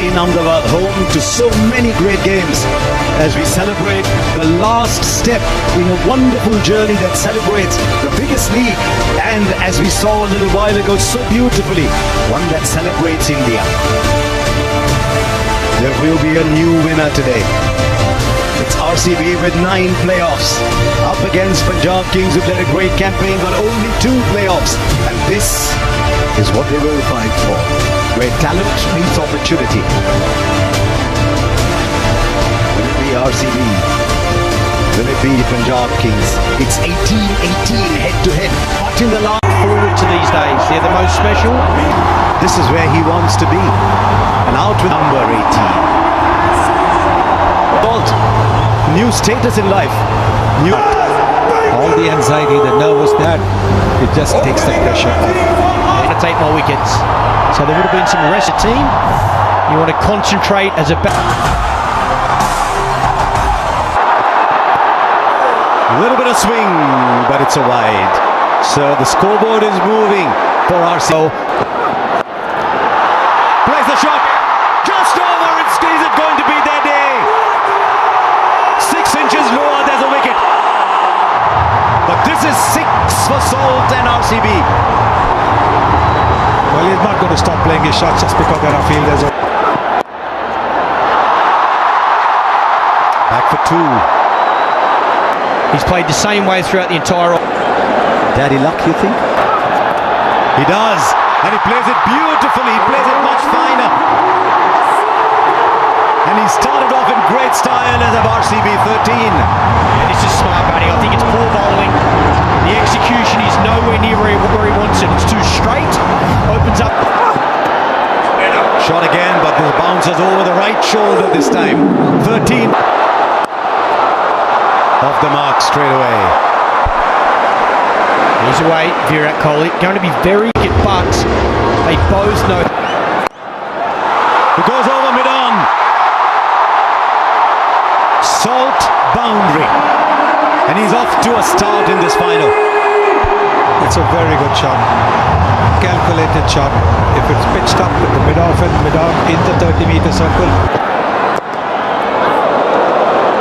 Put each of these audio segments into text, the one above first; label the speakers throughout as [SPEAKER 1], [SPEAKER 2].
[SPEAKER 1] in Ahmedabad, home to so many great games, as we celebrate the last step in a wonderful journey that celebrates the biggest league, and as we saw a little while ago so beautifully, one that celebrates India. There will be a new winner today. It's RCB with 9 playoffs up against Punjab Kings, who've led a great campaign, but only 2 playoffs, and this is what they will fight for, where talent meets opportunity. Will it be RCB? Will it be Punjab Kings? It's 18-18 head-to-head. But in the last
[SPEAKER 2] forward to these days, they're the most special.
[SPEAKER 1] This is where he wants to be. And out with number 18. Bolt, new status in life.
[SPEAKER 3] All the anxiety, the nervous, that it just takes the pressure off.
[SPEAKER 2] And to take more wickets. So there would have been some rest of the team. You want to concentrate as a
[SPEAKER 1] A little bit of swing, but it's a wide. So the scoreboard is moving for RCB. Plays the shot. Just over. Is it going to be their day? 6 inches lower, there's a wicket. But this is 6 for Salt and RCB.
[SPEAKER 3] Well, he's not going to stop playing his shots just because there are fielders.
[SPEAKER 1] Back for 2.
[SPEAKER 2] He's played the same way throughout the entire.
[SPEAKER 1] Daddy luck, you think? He does, and he plays it beautifully. He plays it much finer. And he started off in great style as of RCB 13.
[SPEAKER 2] Yeah, this is smart batting. I think it's poor bowling. The execution is nowhere near where he wants it. It's too straight. Opens up.
[SPEAKER 1] Shot again, but this bounces over the right shoulder this time. 13. Off the mark straight away.
[SPEAKER 2] He's away, Virat Kohli. Going to be very good, but they both know.
[SPEAKER 1] It goes over mid-on. Salt boundary. And he's off to a start in this final.
[SPEAKER 3] It's a very good shot. Calculated shot. If it's pitched up with the mid-off and mid-on in the 30-meter circle.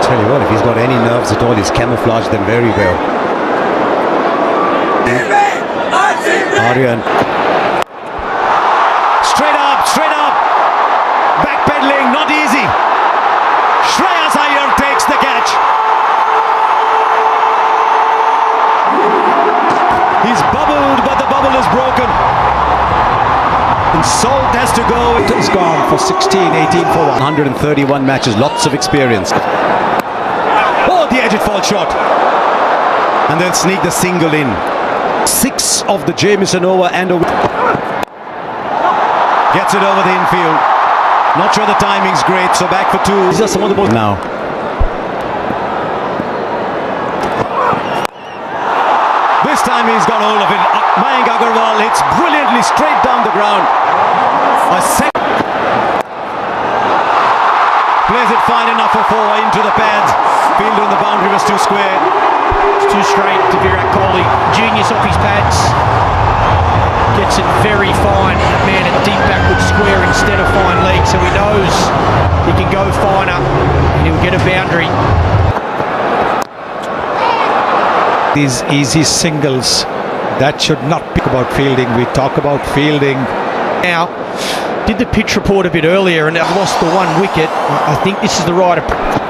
[SPEAKER 1] Tell you what, if he's got any nerves at all, he's camouflaged them very well. Aryan. Straight up, backpedaling, not easy. Shreyas Iyer takes the catch. He's bubbled, but the bubble is broken. And Salt has to go.
[SPEAKER 3] It's gone for 16, 18 for 1.
[SPEAKER 1] 131 matches, lots of experience. Oh, the edge it fall shot. And then sneak the single in. 6 of the Jamieson over and over. Gets it over the infield. Not sure the timing's great, so back for 2. These are some of the balls now. This time he's got hold of it. Mayank Agarwal hits brilliantly straight down the ground. A second. Plays it fine enough for 4 into the pads. Field on the boundary was too square.
[SPEAKER 2] It's too straight to Virat Kohli. Genius off his pads. Gets it very fine. That man at deep backward square instead of fine leg, so he knows he can go finer and he'll get a boundary.
[SPEAKER 3] These easy singles, that should not be about fielding. We talk about fielding.
[SPEAKER 2] Now, did the pitch report a bit earlier and they've lost the 1 wicket. I think this is the right approach.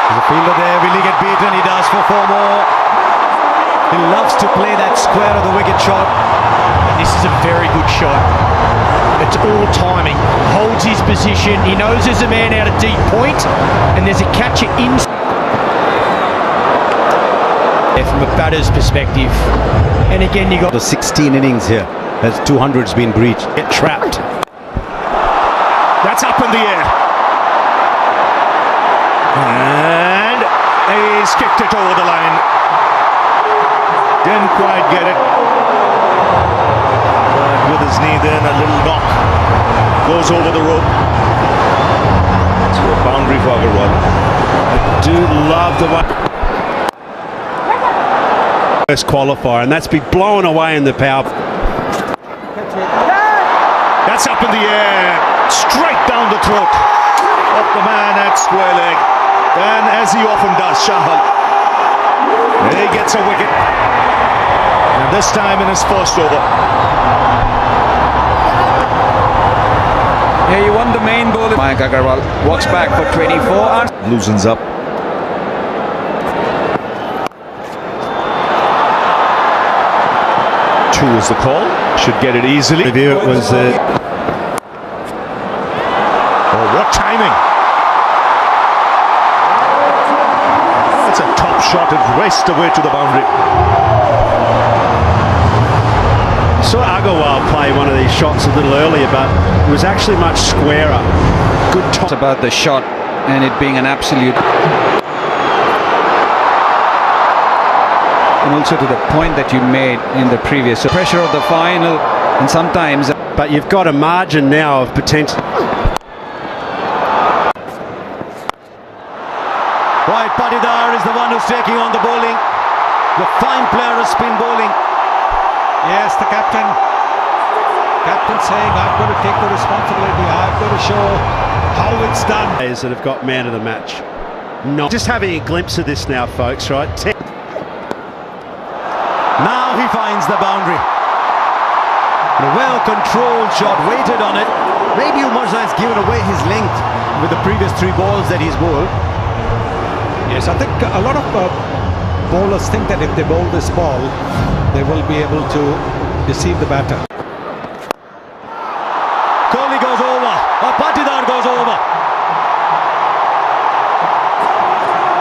[SPEAKER 1] There's a fielder there. Will he get beaten? He does for 4 more. He loves to play that square of the wicket shot.
[SPEAKER 2] This is a very good shot. It's all timing. Holds his position. He knows there's a man out of deep point and there's a catcher in. From a batter's perspective. And again, you got
[SPEAKER 1] the 16 innings here. As 200's been breached.
[SPEAKER 2] Get trapped. That's up in the air. And he's kicked it over the line. Didn't quite get it. But with his knee then, a little knock. Goes over the rope. To a boundary for Agarwal. I do love the one.
[SPEAKER 4] Qualifier, and that's been blown away in the power. That's up in the air, straight down the throat of the man at square leg. And as he often does, Shahal, he gets a wicket. And this time in his first over.
[SPEAKER 5] Yeah, he won the main bowler. Mayank Agarwal walks back for 24.
[SPEAKER 4] Loosens up. Two is the call. Should get it easily.
[SPEAKER 1] Review it was.
[SPEAKER 4] Oh, what timing! That's a top shot. It raced away to the boundary.
[SPEAKER 1] Saw Agarwal play one of these shots a little earlier, but it was actually much squarer. Good top.
[SPEAKER 5] It's about the shot and it being an absolute. And also to the point that you made in the previous. So pressure of the final, and sometimes.
[SPEAKER 1] But you've got a margin now of potential. Right, Patidar is the one who's taking on the bowling. The fine player of spin bowling.
[SPEAKER 3] Yes, the captain. Captain saying, I've got to take the responsibility. I've got to show how it's done.
[SPEAKER 1] Players that have got man of the match. Not just having a glimpse of this now, folks, right? Now he finds the boundary. A well-controlled shot, waited on it. Maybe Umarza has given away his length with the previous 3 balls that he's bowled.
[SPEAKER 3] Yes, I think a lot of bowlers think that if they bowl this ball, they will be able to deceive the batter.
[SPEAKER 1] Kohli goes over, or Patidar goes over.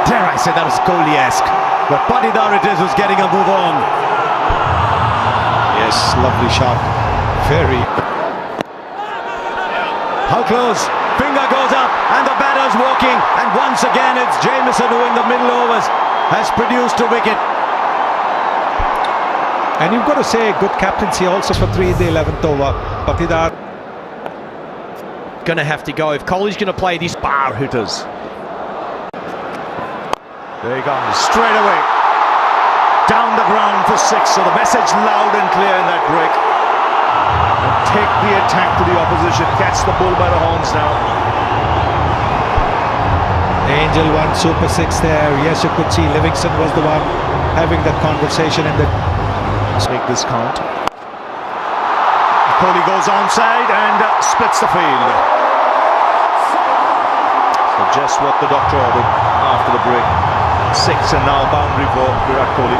[SPEAKER 1] Dare I say that was Kohli-esque, but Patidar it is who's getting a move on.
[SPEAKER 3] Yes, lovely shot. Very.
[SPEAKER 1] How close? Finger goes up, and the batter's walking, and once again it's Jamieson who in the middle overs has produced a wicket.
[SPEAKER 3] And you've got to say good captaincy also for 3 in the 11th over. Patidar.
[SPEAKER 2] Going to have to go. If Kohli's going to play this.
[SPEAKER 4] Bar hitters. There he comes, straight away. Down the ground for 6. So the message loud and clear in that break. And take the attack to the opposition. Catch the bull by the horns now.
[SPEAKER 3] Angel won Super 6 there. Yes, you could see Livingston was the one having that conversation in the.
[SPEAKER 4] Make this count. Kohli goes onside and splits the field. So just what the doctor ordered after the break. 6 and now boundary for Virat Kohli.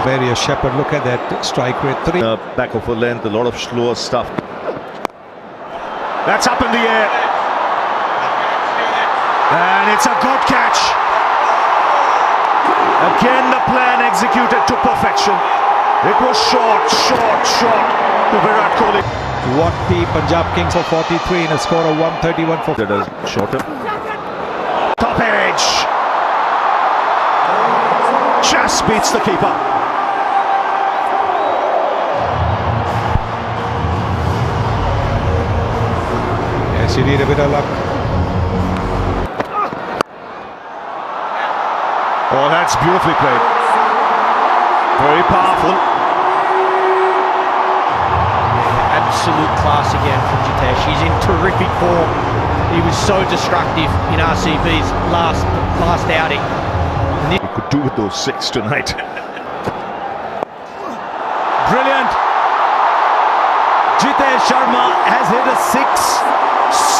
[SPEAKER 3] Various Shepherd, look at that strike rate. 3.
[SPEAKER 4] Back of a length, a lot of slower stuff. That's up in the air. And it's a good catch. Again the plan executed to perfection. It was short to Virat Kohli.
[SPEAKER 3] What the Punjab Kings for 43 in a score of 131 for.
[SPEAKER 4] That is shorter. Top edge. Just beats the keeper.
[SPEAKER 3] Yes, you need a bit of luck.
[SPEAKER 4] Oh, that's beautifully played. Very powerful.
[SPEAKER 2] Absolute class again from Jitesh. He's in terrific form. He was so destructive in RCB's last outing.
[SPEAKER 4] He could do with those 6 tonight.
[SPEAKER 1] Brilliant. Jitesh Sharma has hit a 6.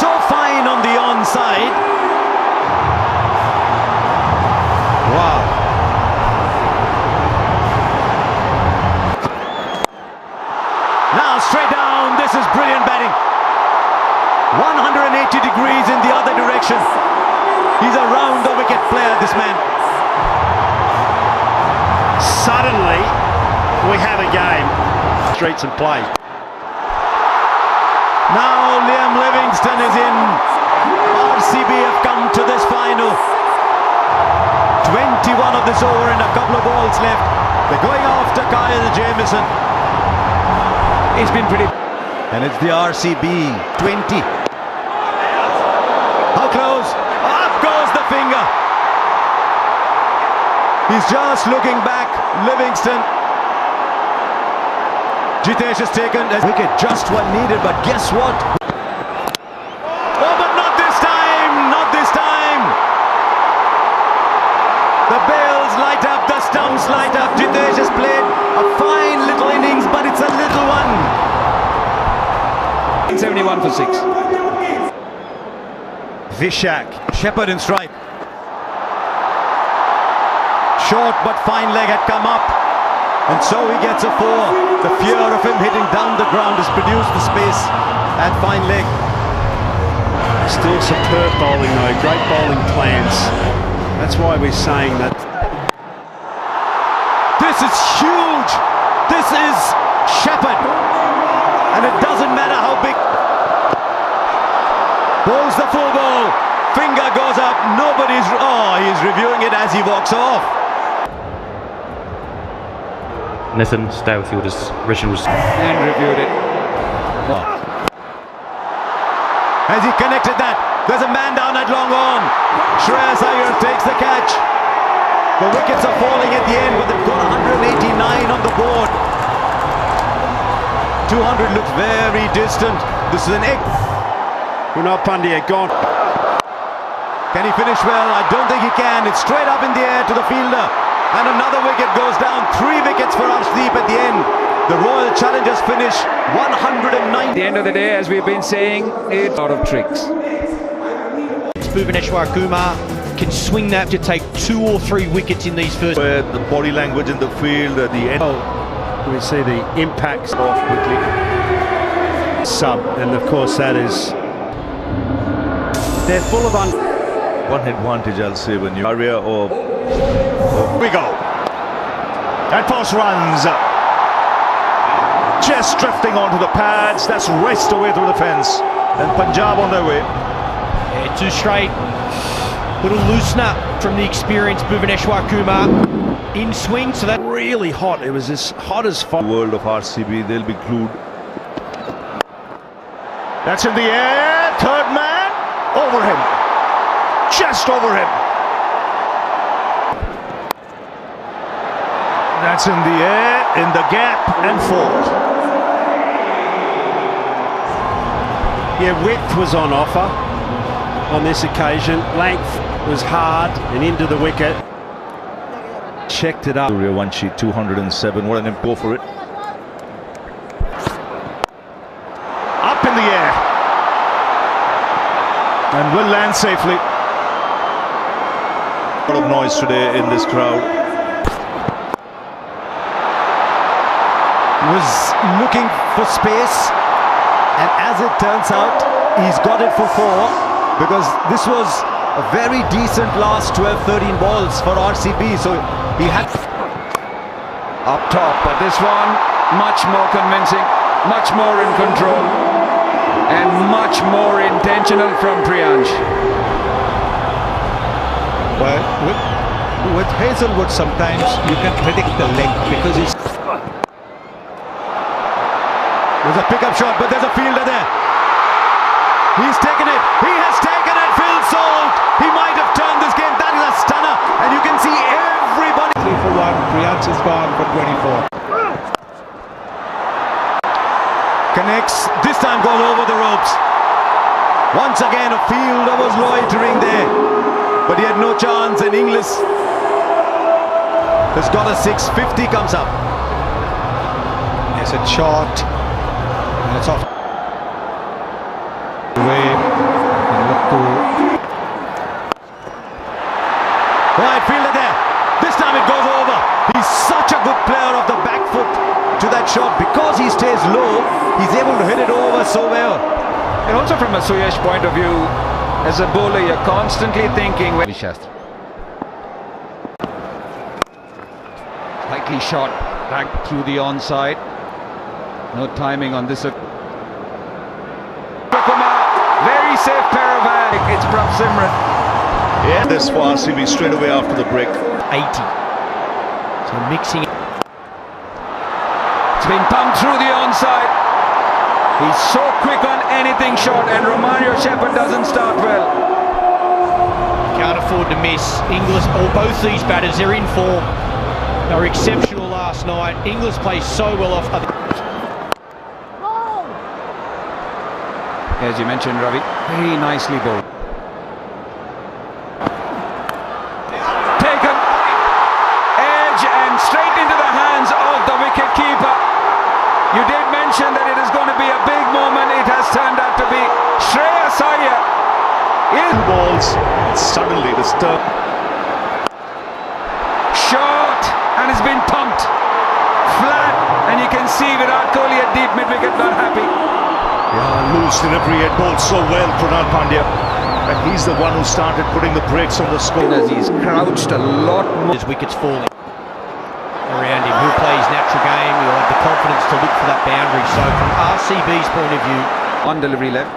[SPEAKER 1] So fine on the onside. Wow. Now straight down. This is brilliant batting. 180 degrees in the other direction. He's a round the wicket player, this man. Suddenly, we have a game. Streets and play. Now Liam Livingston is in. RCB have come to this final. 21 of this over and a couple of balls left. They're going after Kyle Jamieson.
[SPEAKER 3] He's been pretty.
[SPEAKER 1] And it's the RCB 20. How close? Up goes the finger. He's just looking back. Livingston. Jitesh has taken a wicket, just one needed, but guess what? Oh, but not this time! Not this time! The bails light up, the stumps light up. Jitesh has played a fine little innings, but it's a little one.
[SPEAKER 5] 71 for 6.
[SPEAKER 1] Vishak, Shepherd in strike. Short but fine leg had come up, and so he gets a 4. The fear of him hitting down the ground has produced the space at fine leg.
[SPEAKER 6] Still superb bowling though, great bowling plans. That's why we're saying that.
[SPEAKER 1] This is huge! This is Shepherd! And it doesn't matter how big. Bowls the full ball, finger goes up, he's reviewing it as he walks off.
[SPEAKER 7] Nathan Stowfield's original.
[SPEAKER 5] And reviewed it.
[SPEAKER 1] As he connected that, there's a man down at long on. Shreyas Iyer takes the catch. The wickets are falling at the end, but they've got 189 on the board. 200 looks very distant. This is an egg.
[SPEAKER 6] Kunal Pandya gone.
[SPEAKER 1] Can he finish well? I don't think he can. It's straight up in the air to the fielder. And another wicket goes down. 3 wickets for Arshdeep at the end. The Royal Challengers finish 109.
[SPEAKER 5] At the end of the day, as we've been saying, it's out of tricks.
[SPEAKER 2] Bhuvaneshwar Kumar can swing that to take 2 or 3 wickets in these first.
[SPEAKER 4] Where the body language in the field at the end.
[SPEAKER 6] We see the impacts off quickly. Sub, and of course that is. They're full of
[SPEAKER 4] One advantage, I'll say, when you area or here we go. And Post runs. Just drifting onto the pads. That's raced away through the fence. And Punjab on their way.
[SPEAKER 2] Yeah, 2 straight. Little loosener from the experienced Bhuvaneshwar Kumar in swing. So that
[SPEAKER 6] really hot. It was as hot as fire.
[SPEAKER 4] The world of RCB, they'll be glued. That's in the air. Third man over him. Just over him. That's in the air, in the gap, and 4.
[SPEAKER 6] Yeah, width was on offer on this occasion. Length was hard and into the wicket. Checked it up.
[SPEAKER 4] Suryavanshi 207. What an go for it. Up in the air. And will land safely. A lot of noise today in this crowd.
[SPEAKER 1] Was looking for space, and as it turns out, he's got it for 4, because this was a very decent last 12-13 balls for RCB, so he had
[SPEAKER 5] Up top, but this one much more convincing, much more in control, and much more intentional from Priyansh.
[SPEAKER 3] Well, with Hazelwood sometimes you can predict the length because he's.
[SPEAKER 1] There's a pickup shot, but there's a fielder there. He's taken it. He has taken it. Phil Salt. He might have turned this game. That is a stunner. And you can see everybody.
[SPEAKER 3] 3 for 1. Priyansh is gone for 24.
[SPEAKER 1] Connects. This time goes over the ropes. Once again, a fielder was loitering there. But he had no chance. And Inglis has got a 6. 50 comes up.
[SPEAKER 3] Yes, it's short. And it's off. Away. And look to.
[SPEAKER 1] Right, fielder there. This time it goes over. He's such a good player of the back foot to that shot. Because he stays low, he's able to hit it over so well.
[SPEAKER 5] And also from a Suyash point of view, as a bowler, you're constantly thinking. Shastri. Slightly shot back through the onside. No timing on this. Kumar, very safe pair of hands. It's Prav Simran.
[SPEAKER 4] Yeah, this for RCB straight away after the break.
[SPEAKER 2] 80. So mixing.
[SPEAKER 5] It's been pumped through the onside. He's so quick on anything short, and Romario Shepherd doesn't start well.
[SPEAKER 2] Can't afford to miss. Inglis, or both these batters, they're in form. They were exceptional last night. Inglis plays so well off.
[SPEAKER 5] as you mentioned, Ravi. Very nicely bowled. Taken. Edge and straight into the hands of the wicket keeper. You did mention that it is going to be a big moment. It has turned out to be. Shreyas Iyer is
[SPEAKER 4] Balls, and suddenly this turn.
[SPEAKER 5] short and it's been pumped flat, and you can see Virat Kohli at deep mid-wicket not happy.
[SPEAKER 4] Yeah, loose delivery, had bowled so well, Krunal Pandya. And he's the one who started putting the brakes on the score.
[SPEAKER 5] As he's crouched a lot more.
[SPEAKER 2] His wickets falling around him. He'll play his natural game. He'll have the confidence to look for that boundary. So from RCB's point of view,
[SPEAKER 5] On delivery left.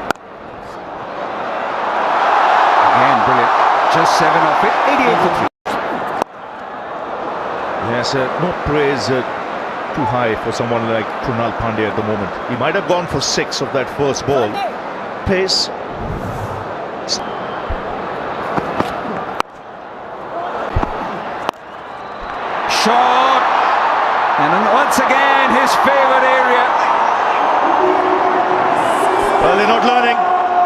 [SPEAKER 5] Again, brilliant. Just 7 off it. 88 for 3.
[SPEAKER 4] Yes, no praise too high for someone like Krunal Pandya at the moment. He might have gone for 6 of that first ball. Pace.
[SPEAKER 5] Short. And then once again, his favourite area.
[SPEAKER 4] Well, they're not learning.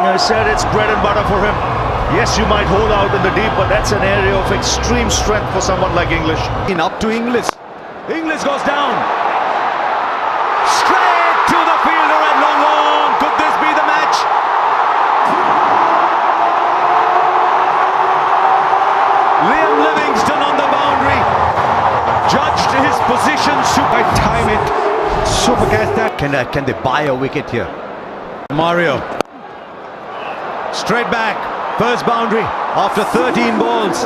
[SPEAKER 4] I said it's bread and butter for him. Yes, you might hold out in the deep, but that's an area of extreme strength for someone like English.
[SPEAKER 1] Up to Inglis.
[SPEAKER 5] Inglis goes down. Straight to the fielder at long on. Could this be the match? Liam Livingston on the boundary. Judged his position.
[SPEAKER 3] I time it. Super catch that.
[SPEAKER 1] Can they buy a wicket here? Mario. Straight back. First boundary after 13 balls.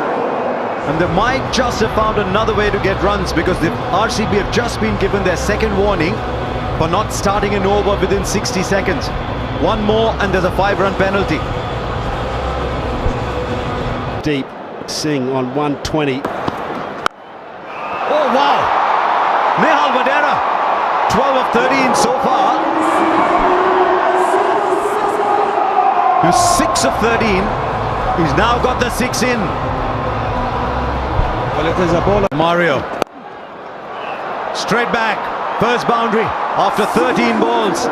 [SPEAKER 1] And they might just have found another way to get runs, because the RCB have just been given their second warning for not starting an over within 60 seconds. One more and there's a 5-run penalty.
[SPEAKER 6] Deep. Singh on 120.
[SPEAKER 1] Oh wow! Nehal Vadera, 12 of 13 so far. He's 6 of 13. He's now got the 6 in.
[SPEAKER 3] Well, it is a bowler.
[SPEAKER 1] Mario. Straight back. First boundary after 13 balls.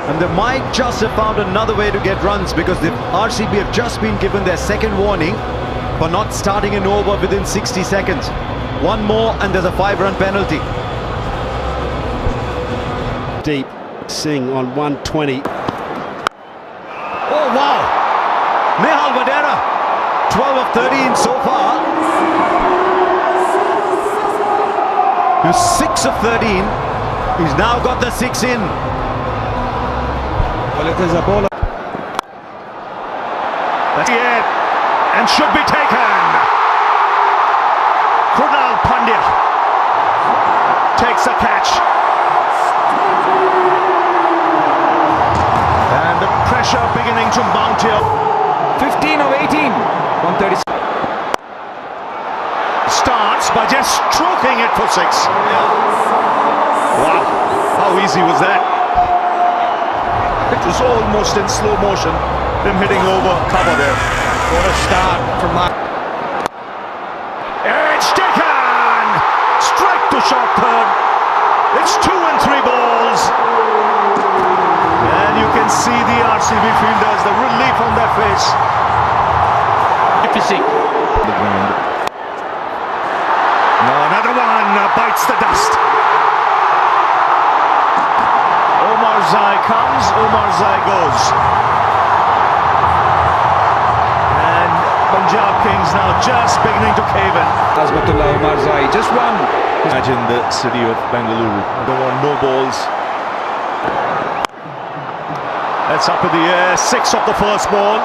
[SPEAKER 1] And they might just have found another way to get runs, because the RCB have just been given their second warning for not starting an over within 60 seconds. One more and there's a 5-run penalty.
[SPEAKER 6] Deep. Singh on 120.
[SPEAKER 1] Oh wow! Nehal Vadera, 12 of 13 so far. He's 6 of 13. He's now got the 6 in.
[SPEAKER 3] Well, it is a bowler.
[SPEAKER 4] That's the end, and should be taken. Krunal Pandya takes the catch. And the pressure beginning to mount here.
[SPEAKER 5] 15 of 18. 136.
[SPEAKER 4] Starts by just stroking it for 6. Wow, how easy was that? It was almost in slow motion, him hitting over cover there.
[SPEAKER 2] what a start from Mark.
[SPEAKER 4] It's taken! Strike to short third. It's 2 and 3 balls. And you can see the RCB fielders, the relief on their face.
[SPEAKER 2] Magnificent.
[SPEAKER 4] The ground. No, another one bites the dust. Omar Zai comes, Omar Zai goes. And Punjab Kings now just beginning to cave in.
[SPEAKER 5] Azmatullah Omar Zai just one.
[SPEAKER 4] Imagine the city of Bengaluru. Don't want no balls. That's up in the air. 6 of the first ball.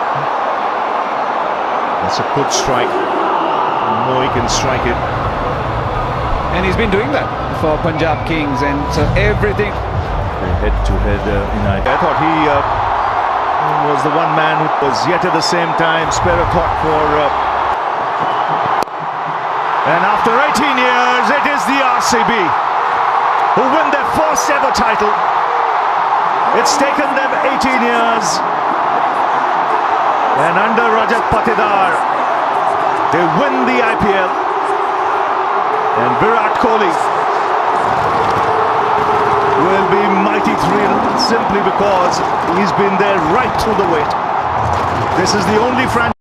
[SPEAKER 4] That's a good strike. No, he can strike it.
[SPEAKER 5] And he's been doing that for Punjab Kings, and so everything.
[SPEAKER 4] Head-to-head United. I thought he was the one man who was yet at the same time spare a thought for. And after 18 years, it is the RCB who win their first ever title. It's taken them 18 years. And under Rajat Patidar, they win the IPL. And Virat Kohli will be mighty thrilled. simply because he's been there right through the wait. This is the only franchise